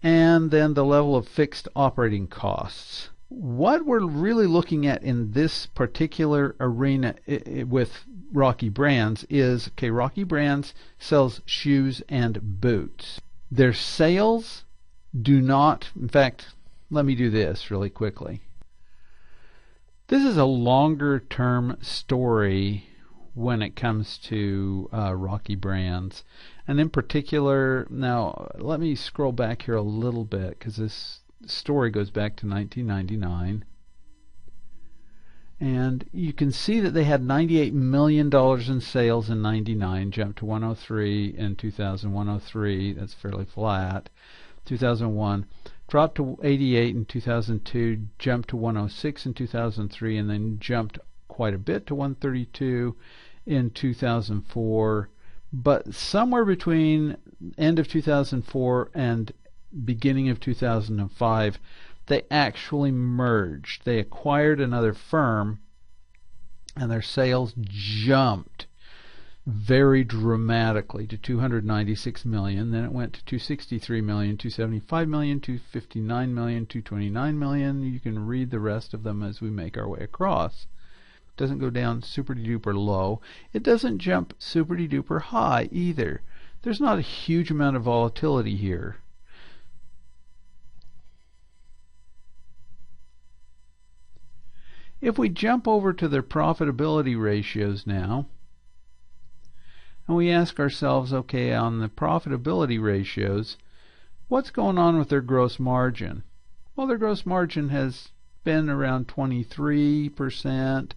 and then the level of fixed operating costs. What we're really looking at in this particular arena with Rocky Brands is, okay, Rocky Brands sells shoes and boots. Their sales do not, in fact, let me do this really quickly. This is a longer term story when it comes to Rocky Brands. And in particular, now let me scroll back here a little bit because this story goes back to 1999. And you can see that they had $98 million in sales in 99, jumped to 103 in 2000, 103, that's fairly flat. 2001, dropped to 88 in 2002, jumped to 106 in 2003, and then jumped quite a bit to 132 in 2004. But somewhere between end of 2004 and beginning of 2005, they actually merged. They acquired another firm, and their sales jumped very dramatically to 296 million. Then it went to 263 million, 275 million, 259 million, 229 million. You can read the rest of them as we make our way across. It doesn't go down super duper low. It doesn't jump super duper high either. There's not a huge amount of volatility here. If we jump over to their profitability ratios now, and we ask ourselves, okay, on the profitability ratios, what's going on with their gross margin? Well, their gross margin has been around 23%.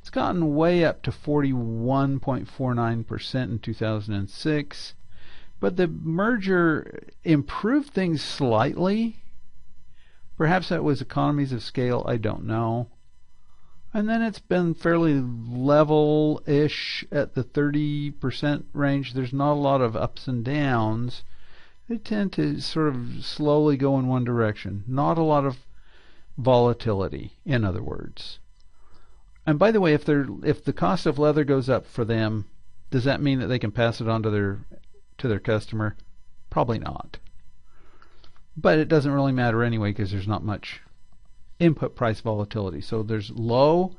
It's gotten way up to 41.49% in 2006. But the merger improved things slightly. Perhaps that was economies of scale, I don't know. And then it's been fairly level-ish at the 30% range. There's not a lot of ups and downs. They tend to sort of slowly go in one direction. Not a lot of volatility, in other words. And by the way, if the cost of leather goes up for them, does that mean that they can pass it on to their customer? Probably not. But it doesn't really matter anyway because there's not much input price volatility. So there's low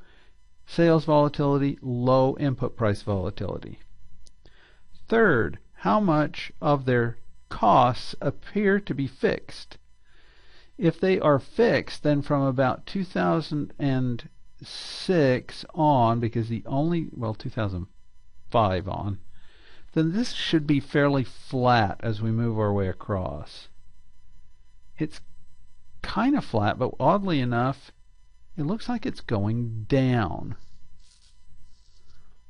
sales volatility, low input price volatility. Third, how much of their costs appear to be fixed? If they are fixed, then from about 2006 on, because 2005 on, then this should be fairly flat as we move our way across. It's kind of flat, but oddly enough, it looks like it's going down.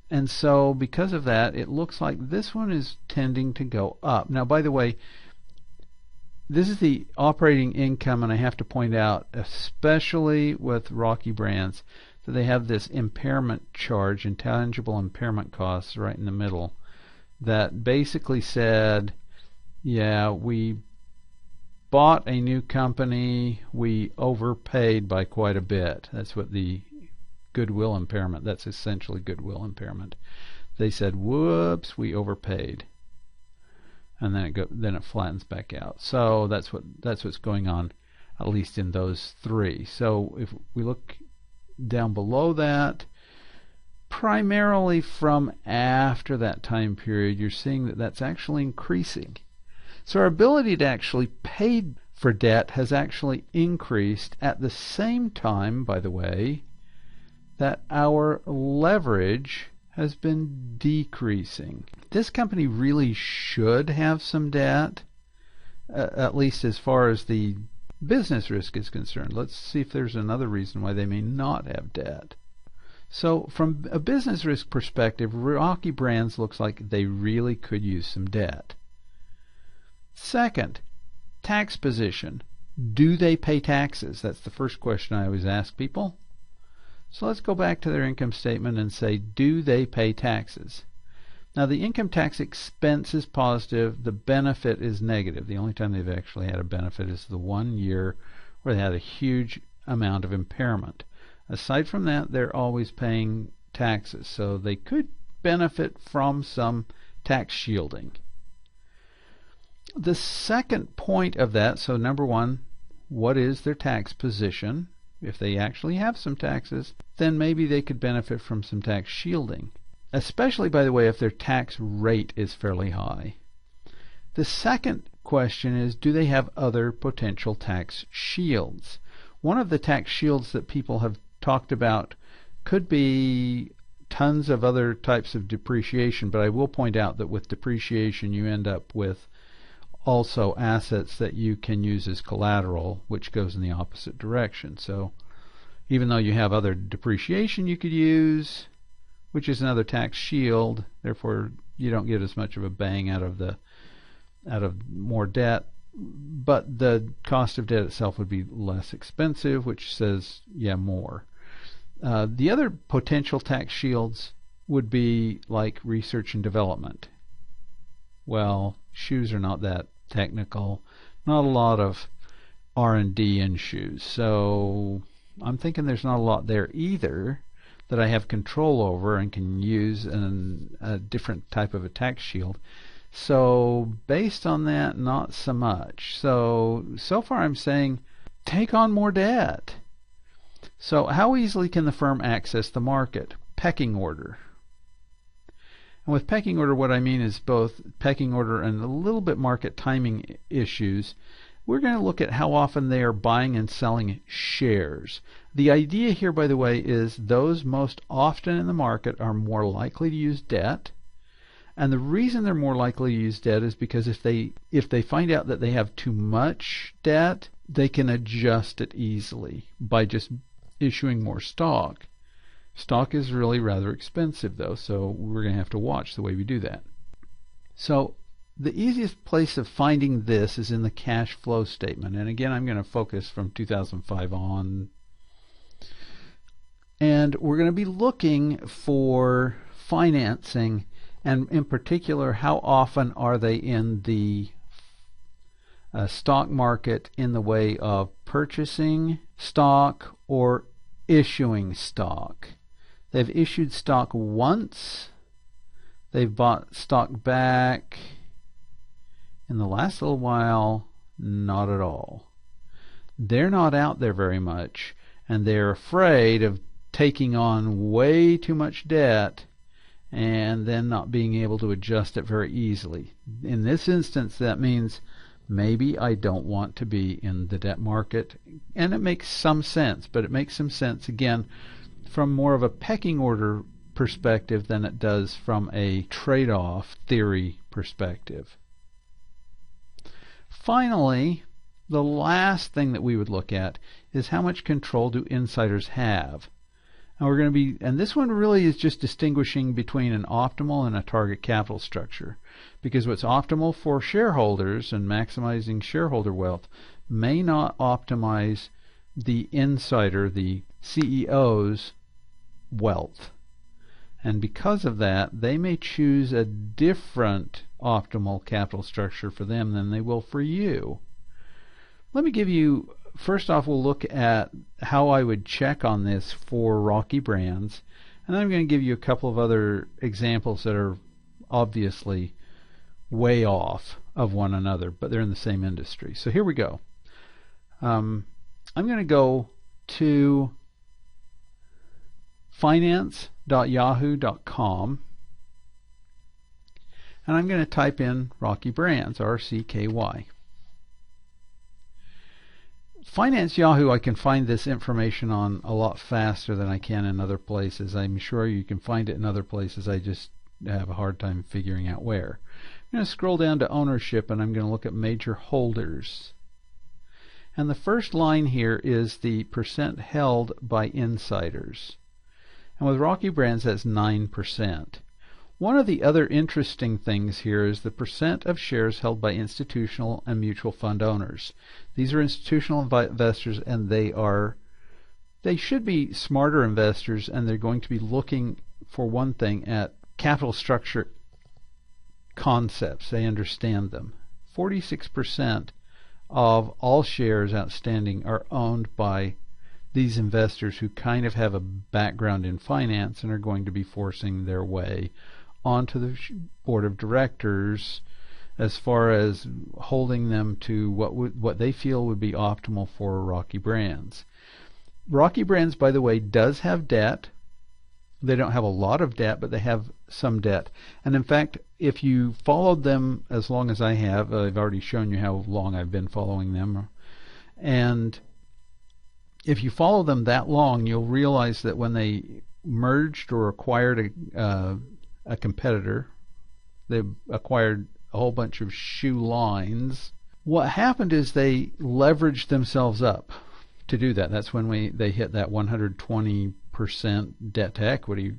And so because of that, it looks like this one is tending to go up. Now, by the way, this is the operating income, and I have to point out, especially with Rocky Brands, that they have this impairment charge, intangible impairment costs, right in the middle, that basically said, yeah, we bought a new company, we overpaid by quite a bit. That's what the goodwill impairment, that's essentially goodwill impairment. They said, whoops, we overpaid. And then it flattens back out. So that's what's going on, at least in those three. So if we look down below that, primarily from after that time period, you're seeing that that's actually increasing. So our ability to actually pay for debt has actually increased at the same time, by the way, that our leverage has been decreasing. This company really should have some debt, at least as far as the business risk is concerned. Let's see if there's another reason why they may not have debt. So from a business risk perspective, Rocky Brands looks like they really could use some debt. Second, tax position. Do they pay taxes? That's the first question I always ask people. So let's go back to their income statement and say, do they pay taxes? Now the income tax expense is positive, the benefit is negative. The only time they've actually had a benefit is the 1 year where they had a huge amount of impairment. Aside from that, they're always paying taxes, so they could benefit from some tax shielding. The second point of that, so number one, what is their tax position? If they actually have some taxes, then maybe they could benefit from some tax shielding, especially, by the way, if their tax rate is fairly high. The second question is, do they have other potential tax shields? One of the tax shields that people have talked about could be tons of other types of depreciation, but I will point out that with depreciation you end up with also assets that you can use as collateral, which goes in the opposite direction. So even though you have other depreciation you could use, which is another tax shield, therefore you don't get as much of a bang out of more debt, but the cost of debt itself would be less expensive, which says more. The other potential tax shields would be like research and development. Well, shoes are not that technical, not a lot of R&D in shoes, so I'm thinking there's not a lot there either that I have control over and can use in a different type of a tax shield. So based on that, not so much. So far I'm saying take on more debt. So how easily can the firm access the market? Pecking order. And with pecking order, what I mean is both pecking order and a little bit market timing issues. We're going to look at how often they are buying and selling shares. The idea here, by the way, is those most often in the market are more likely to use debt. And the reason they're more likely to use debt is because if they find out that they have too much debt, they can adjust it easily by just issuing more stock. Stock is really rather expensive though, so we're going to have to watch the way we do that. So the easiest place of finding this is in the cash flow statement. And again, I'm going to focus from 2005 on. And we're going to be looking for financing, and in particular, how often are they in the stock market in the way of purchasing stock or issuing stock. They've issued stock once. They've bought stock back in the last little while, not at all. They're not out there very much, and they're afraid of taking on way too much debt and then not being able to adjust it very easily. In this instance, that means maybe I don't want to be in the debt market, and it makes some sense, but it makes some sense again from more of a pecking order perspective than it does from a trade-off theory perspective. Finally, the last thing that we would look at is how much control do insiders have. And this one really is just distinguishing between an optimal and a target capital structure, because what's optimal for shareholders and maximizing shareholder wealth may not optimize the insider, the CEO's wealth. And because of that, they may choose a different optimal capital structure for them than they will for you. Let me give you, first off, we'll look at how I would check on this for Rocky Brands, and then I'm going to give you a couple of other examples that are obviously way off of one another, but they're in the same industry. So here we go. I'm going to go to finance.yahoo.com, and I'm going to type in Rocky Brands, RCKY. Finance Yahoo, I can find this information on a lot faster than I can in other places. I'm sure you can find it in other places. I just have a hard time figuring out where. I'm going to scroll down to ownership, and I'm going to look at major holders. And the first line here is the percent held by insiders. And with Rocky Brands, that's 9%. One of the other interesting things here is the percent of shares held by institutional and mutual fund owners. These are institutional investors, and they should be smarter investors, and they're going to be looking, for one thing, at capital structure concepts. They understand them. 46% of all shares outstanding are owned by these investors who kind of have a background in finance and are going to be forcing their way onto the board of directors as far as holding them to what they feel would be optimal for Rocky Brands. Rocky Brands, by the way, does have debt. They don't have a lot of debt, but they have some debt. And in fact, if you followed them as long as I have, I've already shown you how long I've been following them, and if you follow them that long, you'll realize that when they merged or acquired a competitor, they acquired a whole bunch of shoe lines. What happened is they leveraged themselves up to do that. That's when they hit that 120% debt to equity,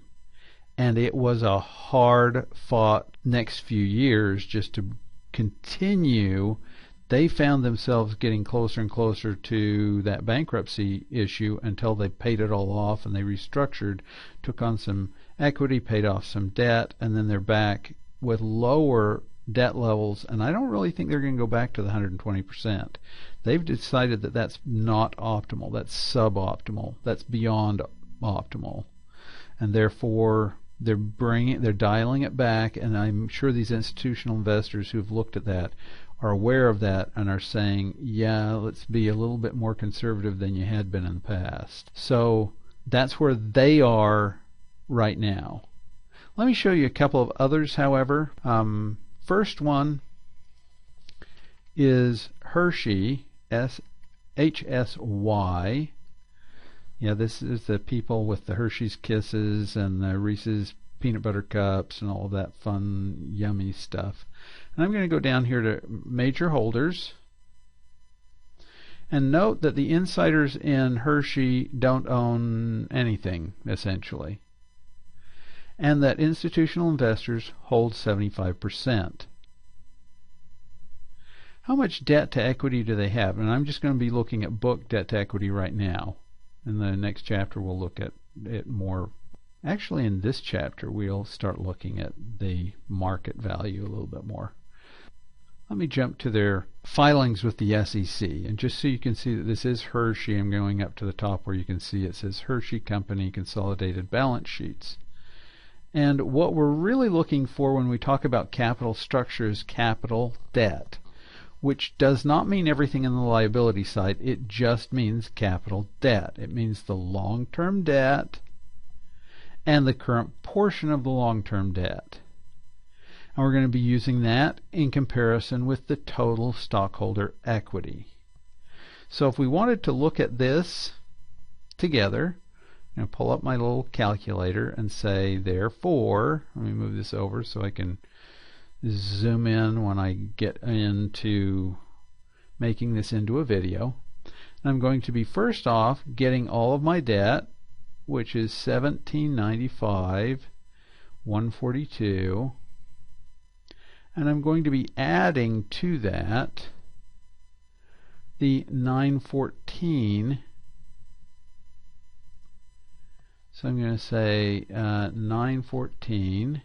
and it was a hard-fought next few years just to continue. They found themselves getting closer and closer to that bankruptcy issue until they paid it all off, and they restructured, took on some equity, paid off some debt, and then they're back with lower debt levels, and I don't really think they're going to go back to the 120%. They've decided that that's not optimal, that's suboptimal, that's beyond optimal, and therefore they're dialing it back, and I'm sure these institutional investors who've looked at that are aware of that and are saying, yeah, let's be a little bit more conservative than you had been in the past. So that's where they are right now. Let me show you a couple of others, however. First one is Hershey, HSY. Yeah, this is the people with the Hershey's Kisses and the Reese's Peanut Butter Cups and all of that fun, yummy stuff. And I'm going to go down here to major holders. And note that the insiders in Hershey don't own anything, essentially, and that institutional investors hold 75%. How much debt to equity do they have? And I'm just going to be looking at book debt to equity right now. In the next chapter, we'll look at it more. Actually, in this chapter, we'll start looking at the market value a little bit more. Let me jump to their filings with the SEC. And just so you can see that this is Hershey, I'm going up to the top where you can see it says Hershey Company Consolidated Balance Sheets. And what we're really looking for when we talk about capital structure is capital debt, which does not mean everything in the liability side. It just means capital debt. It means the long-term debt and the current portion of the long-term debt. And we're going to be using that in comparison with the total stockholder equity. So if we wanted to look at this together, I'm going to pull up my little calculator and say, therefore, let me move this over so I can zoom in when I get into making this into a video. I'm going to be first off getting all of my debt, which is $1795, $142, and I'm going to be adding to that the $914. So I'm going to say $914,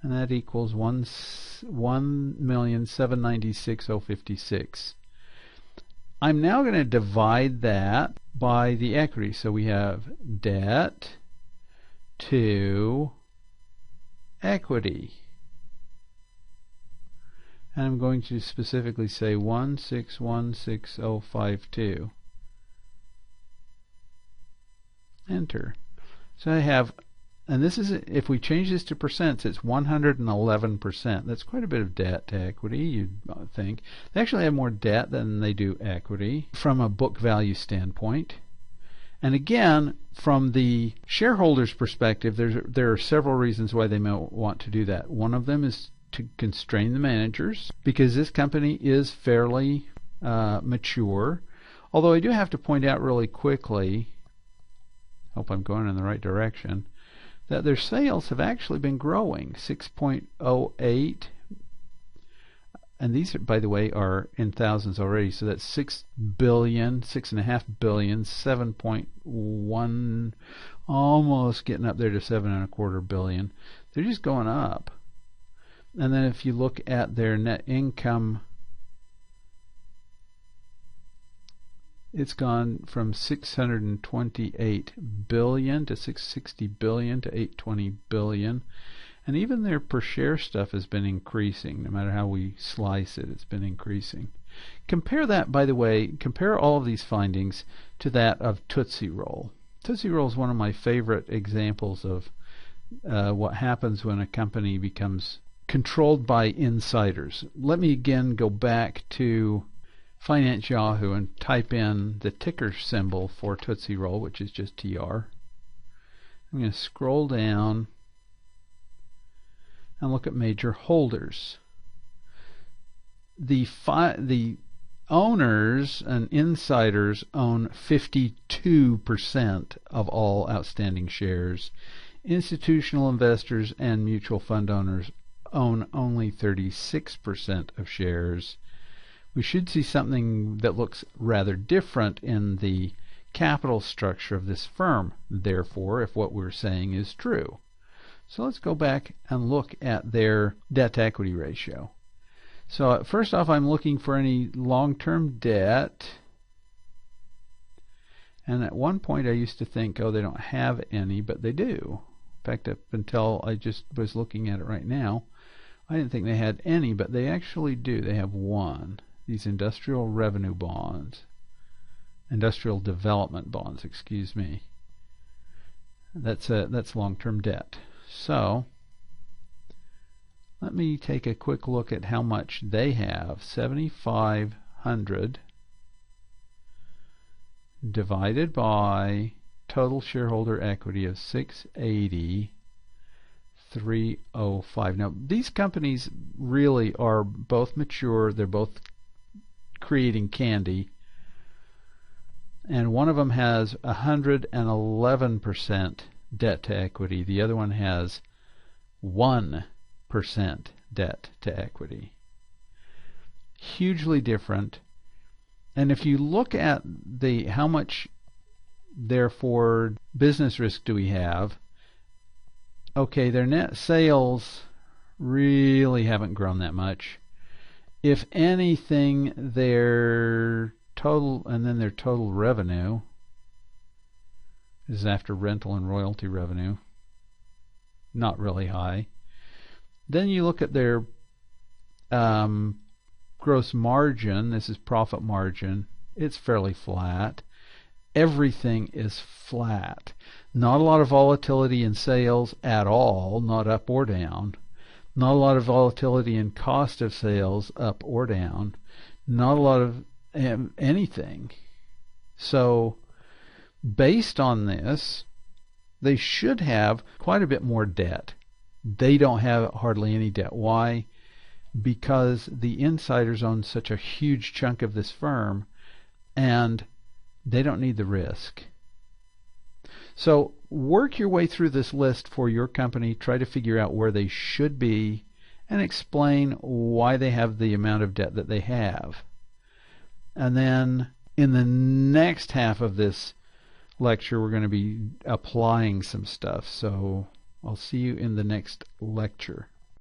and that equals $1,796,056. I'm now going to divide that by the equity. So we have debt to equity. And I'm going to specifically say 1616052. Enter. So I have, and this is, if we change this to percents, it's 111%. That's quite a bit of debt to equity, you'd think. They actually have more debt than they do equity from a book value standpoint. And again, from the shareholders' perspective, there are several reasons why they may want to do that. One of them is to constrain the managers, because this company is fairly mature. Although I do have to point out really quickly, hope I'm going in the right direction, that their sales have actually been growing 6.08, and these are, by the way, are in thousands already, so that's 6 billion, 6.5 billion, 7.1, almost getting up there to 7.25 billion. They're just going up. And then if you look at their net income, it's gone from 628 billion to 660 billion to 820 billion. And even their per share stuff has been increasing. No matter how we slice it, it's been increasing. Compare that, by the way, compare all of these findings to that of Tootsie Roll. Tootsie Roll is one of my favorite examples of what happens when a company becomes controlled by insiders. Let me again go back to Finance Yahoo and type in the ticker symbol for Tootsie Roll, which is just TR. I'm going to scroll down and look at major holders. The owners and insiders own 52% of all outstanding shares. Institutional investors and mutual fund owners own only 36% of shares. We should see something that looks rather different in the capital structure of this firm, therefore, if what we're saying is true. So let's go back and look at their debt to equity ratio. So first off, I'm looking for any long-term debt. And at one point I used to think, oh, they don't have any, but they do. In fact, up until I just was looking at it right now, I didn't think they had any, but they actually do. They have one. These industrial revenue bonds. Industrial development bonds, excuse me. That's long-term debt. So let me take a quick look at how much they have. 7,500 divided by total shareholder equity of 680,305. Now these companies really are both mature. They're both creating candy. And one of them has 111% debt to equity. The other one has 1% debt to equity. Hugely different. And if you look at how much, therefore, business risk do we have, okay, their net sales really haven't grown that much. If anything, their total, and then their total revenue is after rental and royalty revenue, not really high. Then you look at their gross margin. This is profit margin. It's fairly flat. Everything is flat. Not a lot of volatility in sales at all, not up or down. Not a lot of volatility in cost of sales, up or down. Not a lot of anything. So based on this, they should have quite a bit more debt. They don't have hardly any debt. Why? Because the insiders own such a huge chunk of this firm, and they don't need the risk. So work your way through this list for your company. Try to figure out where they should be and explain why they have the amount of debt that they have. And then in the next half of this lecture, we're going to be applying some stuff. So I'll see you in the next lecture.